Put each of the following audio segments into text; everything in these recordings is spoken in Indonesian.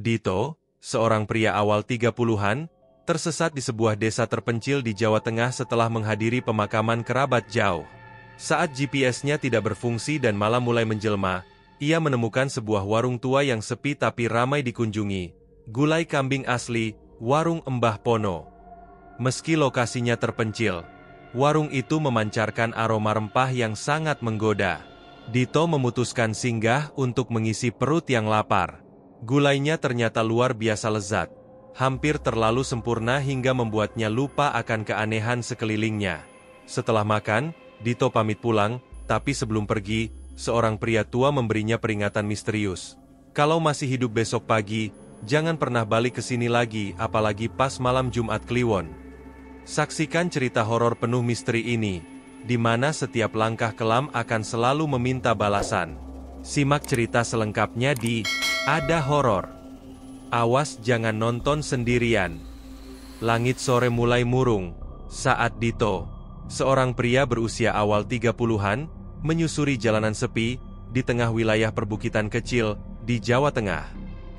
Dito, seorang pria awal 30-an, tersesat di sebuah desa terpencil di Jawa Tengah setelah menghadiri pemakaman kerabat jauh. Saat GPS-nya tidak berfungsi dan malam mulai menjelma, ia menemukan sebuah warung tua yang sepi tapi ramai dikunjungi. Gulai kambing asli, Warung Mbah Pono. Meski lokasinya terpencil, warung itu memancarkan aroma rempah yang sangat menggoda. Dito memutuskan singgah untuk mengisi perut yang lapar. Gulainya ternyata luar biasa lezat, hampir terlalu sempurna hingga membuatnya lupa akan keanehan sekelilingnya. Setelah makan, Dito pamit pulang, tapi sebelum pergi, seorang pria tua memberinya peringatan misterius. Kalau masih hidup besok pagi, jangan pernah balik ke sini lagi, apalagi pas malam Jumat Kliwon. Saksikan cerita horor penuh misteri ini, di mana setiap langkah kelam akan selalu meminta balasan. Simak cerita selengkapnya di Ada Horor. Awas jangan nonton sendirian. Langit sore mulai murung, saat Dito, seorang pria berusia awal 30-an, menyusuri jalanan sepi, di tengah wilayah perbukitan kecil, di Jawa Tengah.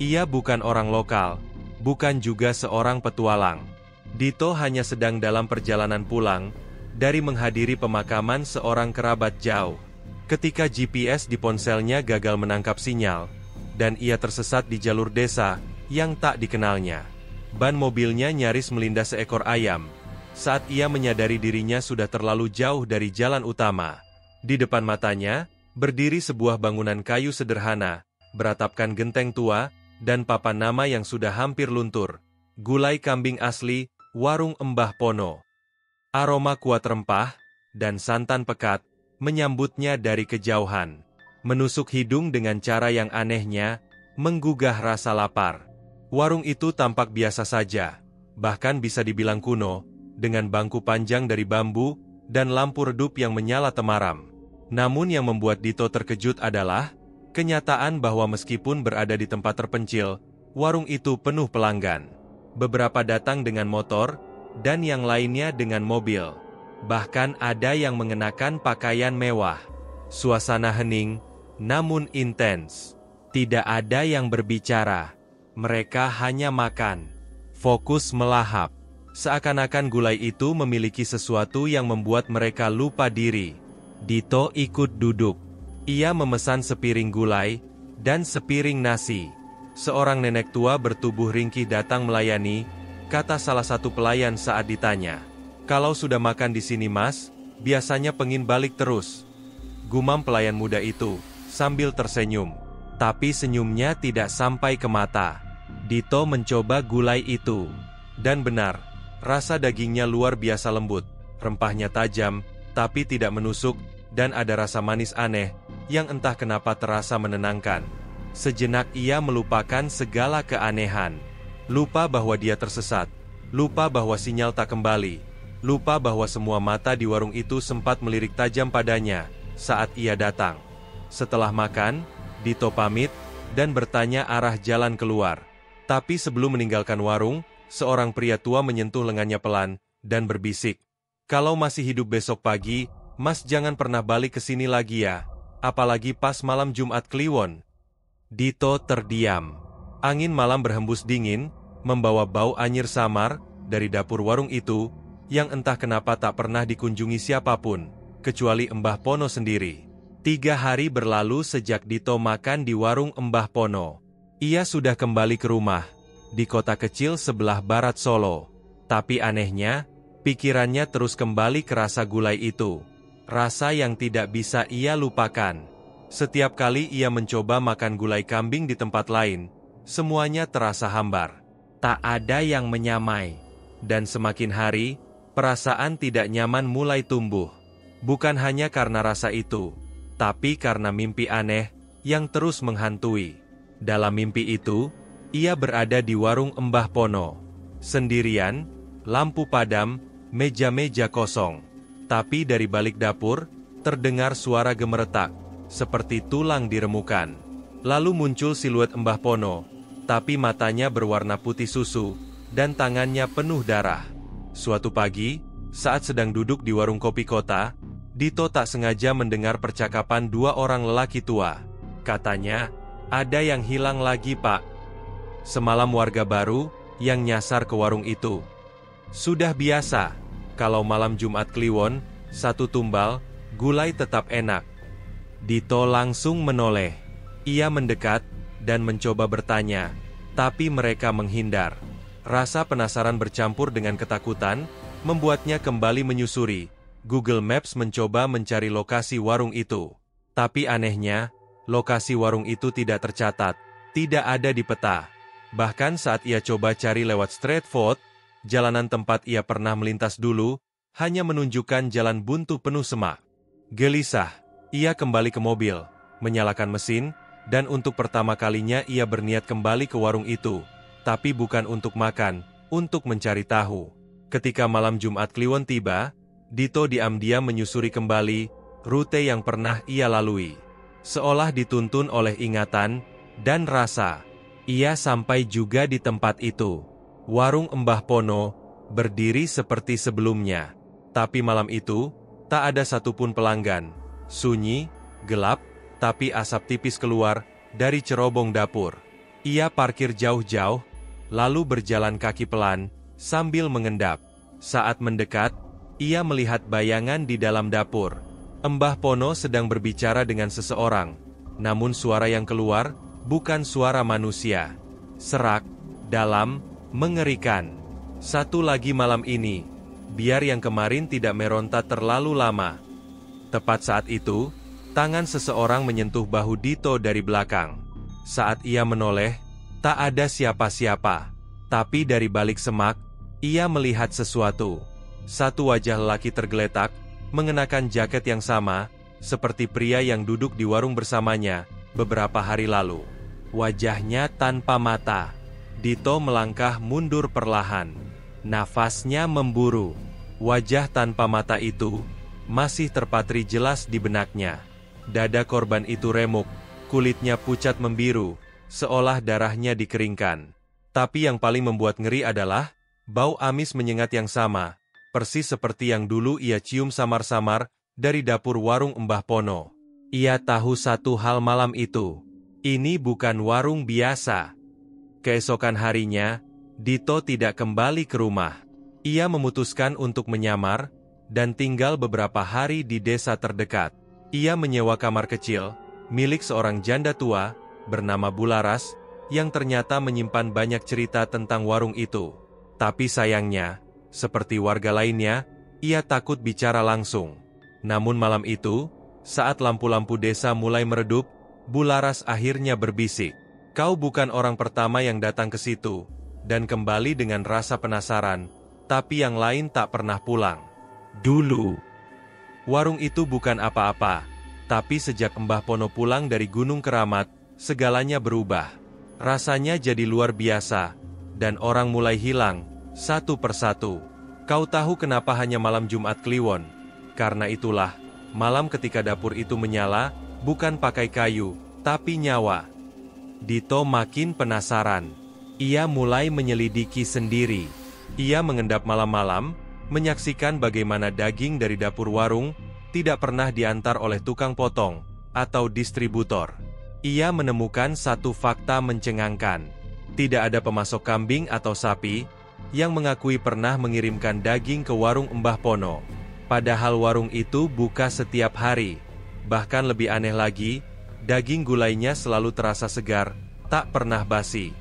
Ia bukan orang lokal, bukan juga seorang petualang. Dito hanya sedang dalam perjalanan pulang, dari menghadiri pemakaman seorang kerabat jauh. Ketika GPS di ponselnya gagal menangkap sinyal, dan ia tersesat di jalur desa yang tak dikenalnya. Ban mobilnya nyaris melindas seekor ayam, saat ia menyadari dirinya sudah terlalu jauh dari jalan utama. Di depan matanya, berdiri sebuah bangunan kayu sederhana, beratapkan genteng tua, dan papan nama yang sudah hampir luntur. Gulai kambing asli, Warung Mbah Pono. Aroma kuat rempah, dan santan pekat, menyambutnya dari kejauhan. Menusuk hidung dengan cara yang anehnya, menggugah rasa lapar. Warung itu tampak biasa saja, bahkan bisa dibilang kuno, dengan bangku panjang dari bambu, dan lampu redup yang menyala temaram. Namun yang membuat Dito terkejut adalah, kenyataan bahwa meskipun berada di tempat terpencil, warung itu penuh pelanggan. Beberapa datang dengan motor, dan yang lainnya dengan mobil. Bahkan ada yang mengenakan pakaian mewah. Suasana hening, namun intens. Tidak ada yang berbicara. Mereka hanya makan. Fokus melahap. Seakan-akan gulai itu memiliki sesuatu yang membuat mereka lupa diri. Dito ikut duduk. Ia memesan sepiring gulai, dan sepiring nasi. Seorang nenek tua bertubuh ringkih datang melayani, kata salah satu pelayan saat ditanya. Kalau sudah makan di sini mas, biasanya pengin balik terus. Gumam pelayan muda itu, sambil tersenyum. Tapi senyumnya tidak sampai ke mata. Dito mencoba gulai itu. Dan benar, rasa dagingnya luar biasa lembut. Rempahnya tajam, tapi tidak menusuk, dan ada rasa manis aneh, yang entah kenapa terasa menenangkan. Sejenak ia melupakan segala keanehan. Lupa bahwa dia tersesat. Lupa bahwa sinyal tak kembali. Lupa bahwa semua mata di warung itu sempat melirik tajam padanya saat ia datang. Setelah makan, Dito pamit dan bertanya arah jalan keluar. Tapi sebelum meninggalkan warung, seorang pria tua menyentuh lengannya pelan dan berbisik. Kalau masih hidup besok pagi, mas jangan pernah balik ke sini lagi ya. Apalagi pas malam Jumat Kliwon. Dito terdiam. Angin malam berhembus dingin, membawa bau anyir samar dari dapur warung itu, yang entah kenapa tak pernah dikunjungi siapapun, kecuali Mbah Pono sendiri. 3 hari berlalu sejak Dito makan di warung Mbah Pono. Ia sudah kembali ke rumah, di kota kecil sebelah barat Solo. Tapi anehnya, pikirannya terus kembali ke rasa gulai itu. Rasa yang tidak bisa ia lupakan. Setiap kali ia mencoba makan gulai kambing di tempat lain, semuanya terasa hambar. Tak ada yang menyamai. Dan semakin hari, perasaan tidak nyaman mulai tumbuh. Bukan hanya karena rasa itu, tapi karena mimpi aneh yang terus menghantui. Dalam mimpi itu, ia berada di warung Mbah Pono. Sendirian, lampu padam, meja-meja kosong. Tapi dari balik dapur, terdengar suara gemeretak, seperti tulang diremukan. Lalu muncul siluet Mbah Pono, tapi matanya berwarna putih susu, dan tangannya penuh darah. Suatu pagi, saat sedang duduk di warung kopi kota, Dito tak sengaja mendengar percakapan 2 orang lelaki tua. Katanya, ada yang hilang lagi pak. Semalam warga baru yang nyasar ke warung itu. Sudah biasa, kalau malam Jumat Kliwon, satu tumbal, gulai tetap enak. Dito langsung menoleh. Ia mendekat dan mencoba bertanya, tapi mereka menghindar. Rasa penasaran bercampur dengan ketakutan, membuatnya kembali menyusuri. Google Maps mencoba mencari lokasi warung itu. Tapi anehnya, lokasi warung itu tidak tercatat, tidak ada di peta. Bahkan saat ia coba cari lewat street food, jalanan tempat ia pernah melintas dulu, hanya menunjukkan jalan buntu penuh semak. Gelisah, ia kembali ke mobil, menyalakan mesin, dan untuk pertama kalinya ia berniat kembali ke warung itu. Tapi bukan untuk makan, untuk mencari tahu. Ketika malam Jumat Kliwon tiba, Dito diam-diam menyusuri kembali rute yang pernah ia lalui. Seolah dituntun oleh ingatan dan rasa. Ia sampai juga di tempat itu. Warung Mbah Pono berdiri seperti sebelumnya. Tapi malam itu, tak ada satupun pelanggan. Sunyi, gelap, tapi asap tipis keluar dari cerobong dapur. Ia parkir jauh-jauh, lalu berjalan kaki pelan, sambil mengendap. Saat mendekat, ia melihat bayangan di dalam dapur. Mbah Pono sedang berbicara dengan seseorang. Namun suara yang keluar, bukan suara manusia. Serak, dalam, mengerikan. Satu lagi malam ini, biar yang kemarin tidak meronta terlalu lama. Tepat saat itu, tangan seseorang menyentuh bahu Dito dari belakang. Saat ia menoleh, tak ada siapa-siapa. Tapi dari balik semak, ia melihat sesuatu. Satu wajah lelaki tergeletak, mengenakan jaket yang sama, seperti pria yang duduk di warung bersamanya beberapa hari lalu. Wajahnya tanpa mata. Dito melangkah mundur perlahan. Nafasnya memburu. Wajah tanpa mata itu masih terpatri jelas di benaknya. Dada korban itu remuk, kulitnya pucat membiru, seolah darahnya dikeringkan. Tapi yang paling membuat ngeri adalah bau amis menyengat yang sama, persis seperti yang dulu ia cium samar-samar dari dapur warung Mbah Pono. Ia tahu satu hal malam itu. Ini bukan warung biasa. Keesokan harinya, Dito tidak kembali ke rumah. Ia memutuskan untuk menyamar dan tinggal beberapa hari di desa terdekat. Ia menyewa kamar kecil, milik seorang janda tua, bernama Bularas, yang ternyata menyimpan banyak cerita tentang warung itu. Tapi sayangnya, seperti warga lainnya, ia takut bicara langsung. Namun malam itu, saat lampu-lampu desa mulai meredup, Bularas akhirnya berbisik. Kau bukan orang pertama yang datang ke situ, dan kembali dengan rasa penasaran, tapi yang lain tak pernah pulang. Dulu, warung itu bukan apa-apa, tapi sejak Mbah Pono pulang dari Gunung Keramat, segalanya berubah. Rasanya jadi luar biasa, dan orang mulai hilang, satu persatu. Kau tahu kenapa hanya malam Jumat Kliwon? Karena itulah, malam ketika dapur itu menyala, bukan pakai kayu, tapi nyawa. Dito makin penasaran. Ia mulai menyelidiki sendiri. Ia mengendap malam-malam, menyaksikan bagaimana daging dari dapur warung tidak pernah diantar oleh tukang potong atau distributor. Ia menemukan satu fakta mencengangkan. Tidak ada pemasok kambing atau sapi yang mengakui pernah mengirimkan daging ke warung Mbah Pono. Padahal warung itu buka setiap hari. Bahkan lebih aneh lagi, daging gulainya selalu terasa segar, tak pernah basi.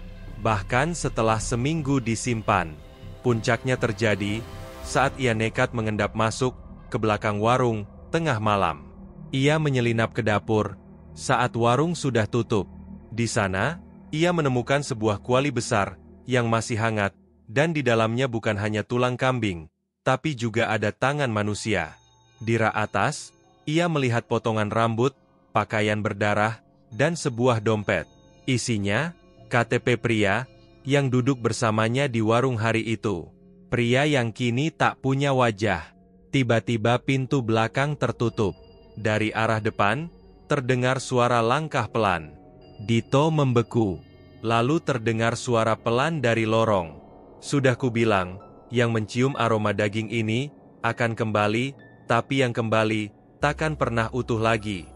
Bahkan setelah seminggu disimpan. Puncaknya terjadi saat ia nekat mengendap masuk ke belakang warung tengah malam. Ia menyelinap ke dapur saat warung sudah tutup. Di sana, ia menemukan sebuah kuali besar yang masih hangat, dan di dalamnya bukan hanya tulang kambing, tapi juga ada tangan manusia. Di rak atas, ia melihat potongan rambut, pakaian berdarah, dan sebuah dompet. Isinya, KTP pria yang duduk bersamanya di warung hari itu. Pria yang kini tak punya wajah. Tiba-tiba pintu belakang tertutup. Dari arah depan, terdengar suara langkah pelan. Dito membeku. Lalu terdengar suara pelan dari lorong. Sudah kubilang, yang mencium aroma daging ini akan kembali, tapi yang kembali takkan pernah utuh lagi.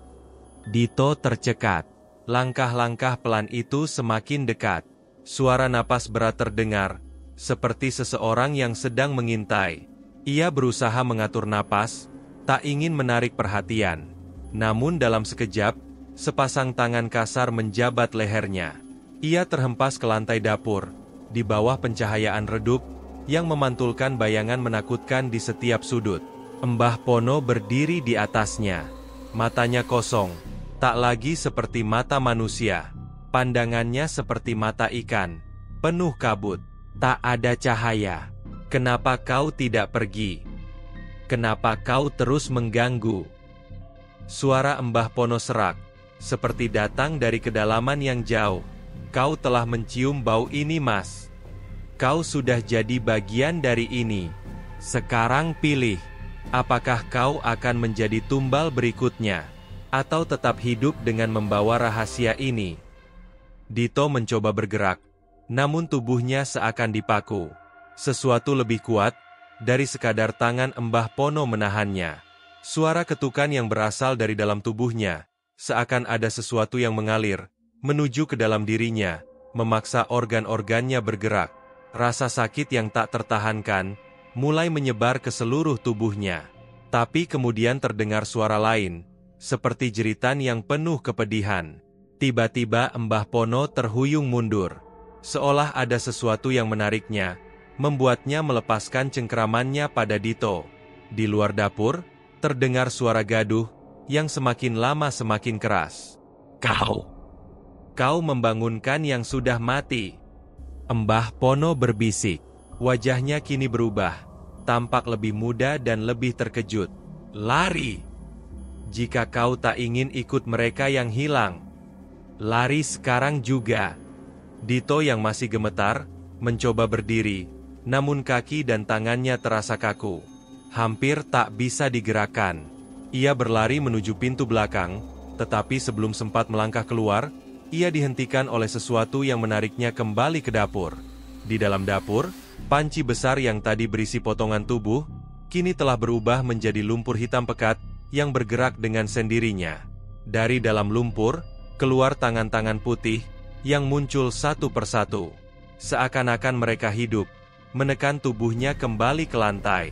Dito tercekat. Langkah-langkah pelan itu semakin dekat. Suara napas berat terdengar, seperti seseorang yang sedang mengintai. Ia berusaha mengatur napas, tak ingin menarik perhatian. Namun dalam sekejap, sepasang tangan kasar menjabat lehernya. Ia terhempas ke lantai dapur, di bawah pencahayaan redup, yang memantulkan bayangan menakutkan di setiap sudut. Mbah Pono berdiri di atasnya. Matanya kosong, tak lagi seperti mata manusia. Pandangannya seperti mata ikan, penuh kabut, tak ada cahaya. Kenapa kau tidak pergi? Kenapa kau terus mengganggu? Suara Mbah Pono serak, seperti datang dari kedalaman yang jauh. Kau telah mencium bau ini, Mas. Kau sudah jadi bagian dari ini. Sekarang pilih, apakah kau akan menjadi tumbal berikutnya, atau tetap hidup dengan membawa rahasia ini? Dito mencoba bergerak, namun tubuhnya seakan dipaku. Sesuatu lebih kuat dari sekadar tangan Mbah Pono menahannya. Suara ketukan yang berasal dari dalam tubuhnya, seakan ada sesuatu yang mengalir menuju ke dalam dirinya, memaksa organ-organnya bergerak. Rasa sakit yang tak tertahankan mulai menyebar ke seluruh tubuhnya. Tapi kemudian terdengar suara lain, seperti jeritan yang penuh kepedihan. Tiba-tiba Mbah Pono terhuyung mundur, seolah ada sesuatu yang menariknya, membuatnya melepaskan cengkeramannya pada Dito. Di luar dapur, terdengar suara gaduh, yang semakin lama semakin keras. Kau membangunkan yang sudah mati. Mbah Pono berbisik. Wajahnya kini berubah, tampak lebih muda dan lebih terkejut. Lari! Jika kau tak ingin ikut mereka yang hilang, lari sekarang juga. Dito yang masih gemetar, mencoba berdiri, namun kaki dan tangannya terasa kaku. Hampir tak bisa digerakkan. Ia berlari menuju pintu belakang, tetapi sebelum sempat melangkah keluar, ia dihentikan oleh sesuatu yang menariknya kembali ke dapur. Di dalam dapur, panci besar yang tadi berisi potongan tubuh, kini telah berubah menjadi lumpur hitam pekat yang bergerak dengan sendirinya. Dari dalam lumpur, keluar tangan-tangan putih yang muncul satu persatu. Seakan-akan mereka hidup, menekan tubuhnya kembali ke lantai.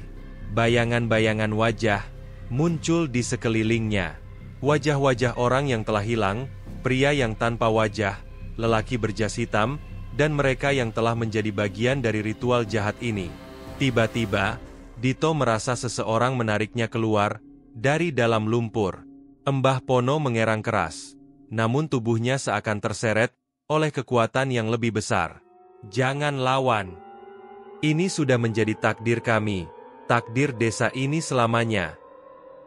Bayangan-bayangan wajah muncul di sekelilingnya. Wajah-wajah orang yang telah hilang, pria yang tanpa wajah, lelaki berjas hitam, dan mereka yang telah menjadi bagian dari ritual jahat ini. Tiba-tiba, Dito merasa seseorang menariknya keluar dari dalam lumpur. Mbah Pono mengerang keras, namun tubuhnya seakan terseret oleh kekuatan yang lebih besar. Jangan lawan. Ini sudah menjadi takdir kami, takdir desa ini selamanya.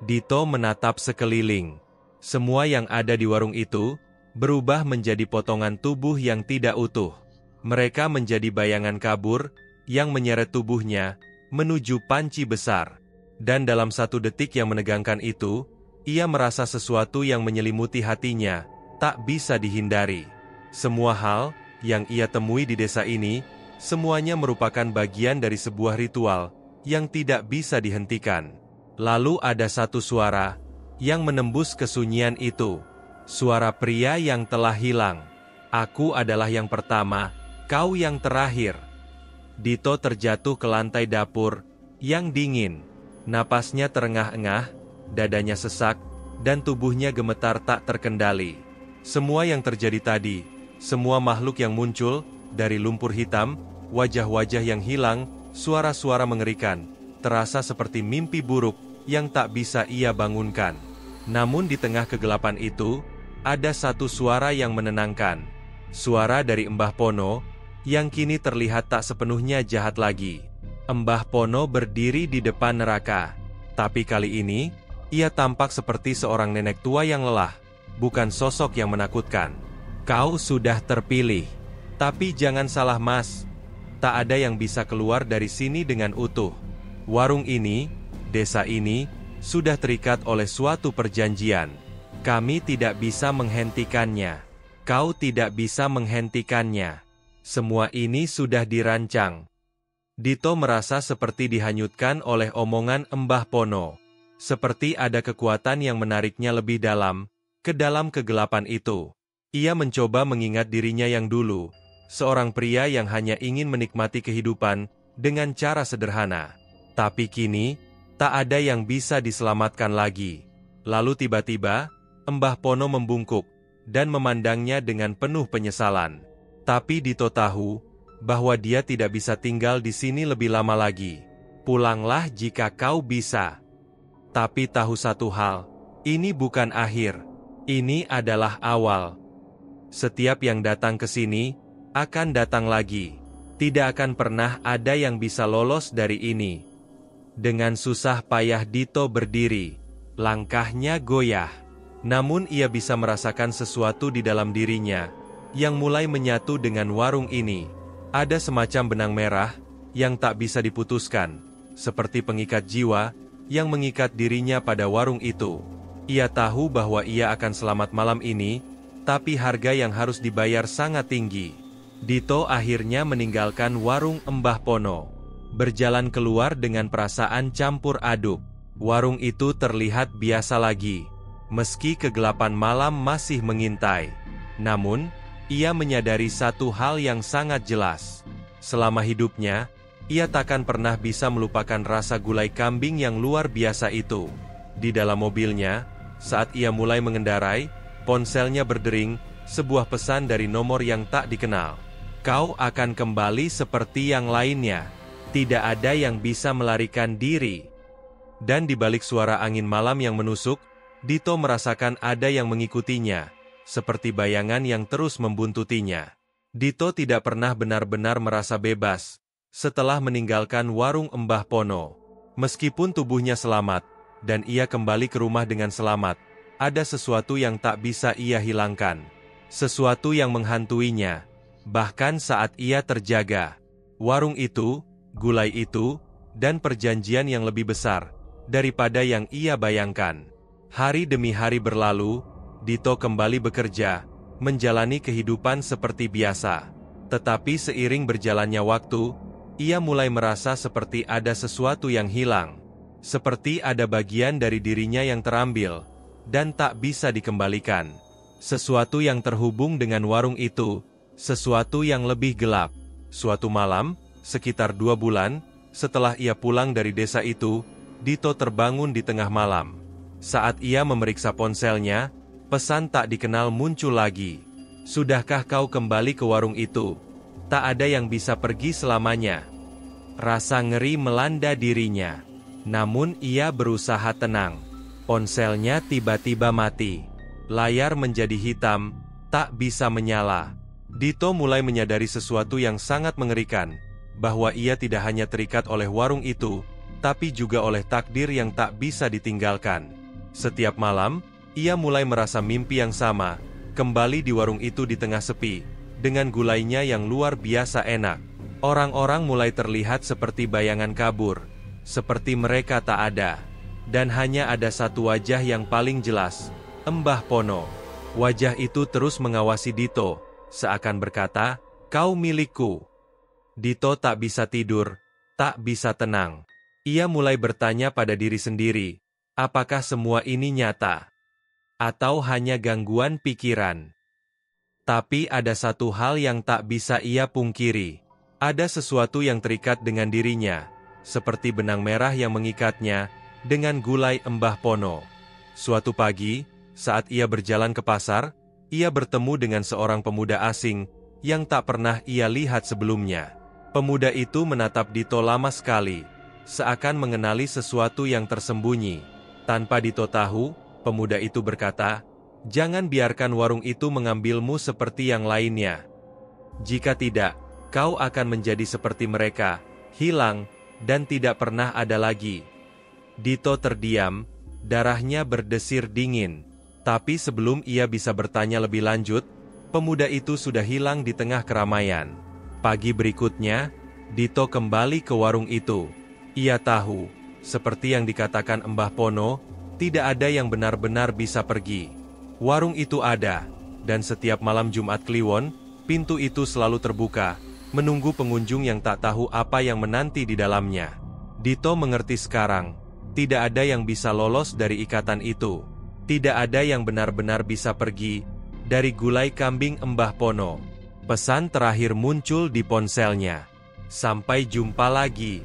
Dito menatap sekeliling. Semua yang ada di warung itu berubah menjadi potongan tubuh yang tidak utuh. Mereka menjadi bayangan kabur yang menyeret tubuhnya menuju panci besar. Dan dalam satu detik yang menegangkan itu, ia merasa sesuatu yang menyelimuti hatinya, tak bisa dihindari. Semua hal yang ia temui di desa ini, semuanya merupakan bagian dari sebuah ritual yang tidak bisa dihentikan. Lalu ada satu suara yang menembus kesunyian itu. Suara pria yang telah hilang. Aku adalah yang pertama, kau yang terakhir. Dito terjatuh ke lantai dapur yang dingin. Napasnya terengah-engah, dadanya sesak, dan tubuhnya gemetar tak terkendali. Semua yang terjadi tadi, semua makhluk yang muncul dari lumpur hitam, wajah-wajah yang hilang, suara-suara mengerikan, terasa seperti mimpi buruk yang tak bisa ia bangunkan. Namun di tengah kegelapan itu, ada satu suara yang menenangkan. Suara dari Mbah Pono, yang kini terlihat tak sepenuhnya jahat lagi. Mbah Pono berdiri di depan neraka. Tapi kali ini, ia tampak seperti seorang nenek tua yang lelah, bukan sosok yang menakutkan. Kau sudah terpilih. Tapi jangan salah Mas, tak ada yang bisa keluar dari sini dengan utuh. Warung ini, desa ini, sudah terikat oleh suatu perjanjian. Kami tidak bisa menghentikannya. Kau tidak bisa menghentikannya. Semua ini sudah dirancang. Dito merasa seperti dihanyutkan oleh omongan Mbah Pono. Seperti ada kekuatan yang menariknya lebih dalam, ke dalam kegelapan itu. Ia mencoba mengingat dirinya yang dulu, seorang pria yang hanya ingin menikmati kehidupan dengan cara sederhana. Tapi kini, tak ada yang bisa diselamatkan lagi. Lalu tiba-tiba, Mbah Pono membungkuk dan memandangnya dengan penuh penyesalan. Tapi Dito tahu bahwa dia tidak bisa tinggal di sini lebih lama lagi. Pulanglah jika kau bisa. Tapi tahu satu hal, ini bukan akhir. Ini adalah awal. Setiap yang datang ke sini akan datang lagi. Tidak akan pernah ada yang bisa lolos dari ini. Dengan susah payah Dito berdiri. Langkahnya goyah. Namun ia bisa merasakan sesuatu di dalam dirinya yang mulai menyatu dengan warung ini. Ada semacam benang merah yang tak bisa diputuskan, seperti pengikat jiwa yang mengikat dirinya pada warung itu. Ia tahu bahwa ia akan selamat malam ini, tapi harga yang harus dibayar sangat tinggi. Dito akhirnya meninggalkan warung Mbah Pono, berjalan keluar dengan perasaan campur aduk. Warung itu terlihat biasa lagi, meski kegelapan malam masih mengintai. Namun, ia menyadari satu hal yang sangat jelas. Selama hidupnya, ia takkan pernah bisa melupakan rasa gulai kambing yang luar biasa itu. Di dalam mobilnya, saat ia mulai mengendarai, ponselnya berdering, sebuah pesan dari nomor yang tak dikenal. Kau akan kembali seperti yang lainnya. Tidak ada yang bisa melarikan diri. Dan di balik suara angin malam yang menusuk, Dito merasakan ada yang mengikutinya, seperti bayangan yang terus membuntutinya. Dito tidak pernah benar-benar merasa bebas setelah meninggalkan warung Mbah Pono. Meskipun tubuhnya selamat, dan ia kembali ke rumah dengan selamat, ada sesuatu yang tak bisa ia hilangkan. Sesuatu yang menghantuinya, bahkan saat ia terjaga. Warung itu, gulai itu, dan perjanjian yang lebih besar daripada yang ia bayangkan. Hari demi hari berlalu, Dito kembali bekerja, menjalani kehidupan seperti biasa. Tetapi seiring berjalannya waktu, ia mulai merasa seperti ada sesuatu yang hilang. Seperti ada bagian dari dirinya yang terambil, dan tak bisa dikembalikan. Sesuatu yang terhubung dengan warung itu, sesuatu yang lebih gelap. Suatu malam, sekitar 2 bulan, setelah ia pulang dari desa itu, Dito terbangun di tengah malam. Saat ia memeriksa ponselnya, pesan tak dikenal muncul lagi. Sudahkah kau kembali ke warung itu? Tak ada yang bisa pergi selamanya. Rasa ngeri melanda dirinya. Namun ia berusaha tenang. Ponselnya tiba-tiba mati. Layar menjadi hitam, tak bisa menyala. Dito mulai menyadari sesuatu yang sangat mengerikan, bahwa ia tidak hanya terikat oleh warung itu, tapi juga oleh takdir yang tak bisa ditinggalkan. Setiap malam, ia mulai merasa mimpi yang sama, kembali di warung itu di tengah sepi, dengan gulainya yang luar biasa enak. Orang-orang mulai terlihat seperti bayangan kabur, seperti mereka tak ada. Dan hanya ada satu wajah yang paling jelas, Mbah Pono. Wajah itu terus mengawasi Dito, seakan berkata, "Kau milikku." Dito tak bisa tidur, tak bisa tenang. Ia mulai bertanya pada diri sendiri, apakah semua ini nyata? Atau hanya gangguan pikiran? Tapi ada satu hal yang tak bisa ia pungkiri. Ada sesuatu yang terikat dengan dirinya, seperti benang merah yang mengikatnya, dengan gulai Mbah Pono. Suatu pagi, saat ia berjalan ke pasar, ia bertemu dengan seorang pemuda asing, yang tak pernah ia lihat sebelumnya. Pemuda itu menatap Dito lama sekali, seakan mengenali sesuatu yang tersembunyi. Tanpa Dito tahu, pemuda itu berkata, "Jangan biarkan warung itu mengambilmu seperti yang lainnya. Jika tidak, kau akan menjadi seperti mereka, hilang, dan tidak pernah ada lagi." Dito terdiam, darahnya berdesir dingin. Tapi sebelum ia bisa bertanya lebih lanjut, pemuda itu sudah hilang di tengah keramaian. Pagi berikutnya, Dito kembali ke warung itu. Ia tahu, seperti yang dikatakan Mbah Pono, tidak ada yang benar-benar bisa pergi. Warung itu ada, dan setiap malam Jumat Kliwon, pintu itu selalu terbuka, menunggu pengunjung yang tak tahu apa yang menanti di dalamnya. Dito mengerti sekarang, tidak ada yang bisa lolos dari ikatan itu. Tidak ada yang benar-benar bisa pergi dari gulai kambing Mbah Pono. Pesan terakhir muncul di ponselnya. Sampai jumpa lagi.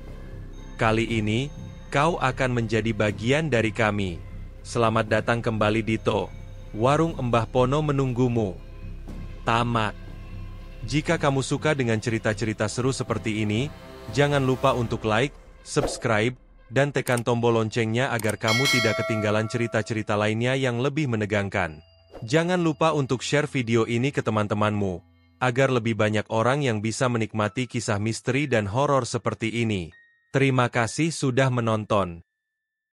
Kali ini, kau akan menjadi bagian dari kami. Selamat datang kembali Dito. Warung Mbah Pono menunggumu. Tamat. Jika kamu suka dengan cerita-cerita seru seperti ini, jangan lupa untuk like, subscribe, dan tekan tombol loncengnya agar kamu tidak ketinggalan cerita-cerita lainnya yang lebih menegangkan. Jangan lupa untuk share video ini ke teman-temanmu, agar lebih banyak orang yang bisa menikmati kisah misteri dan horor seperti ini. Terima kasih sudah menonton.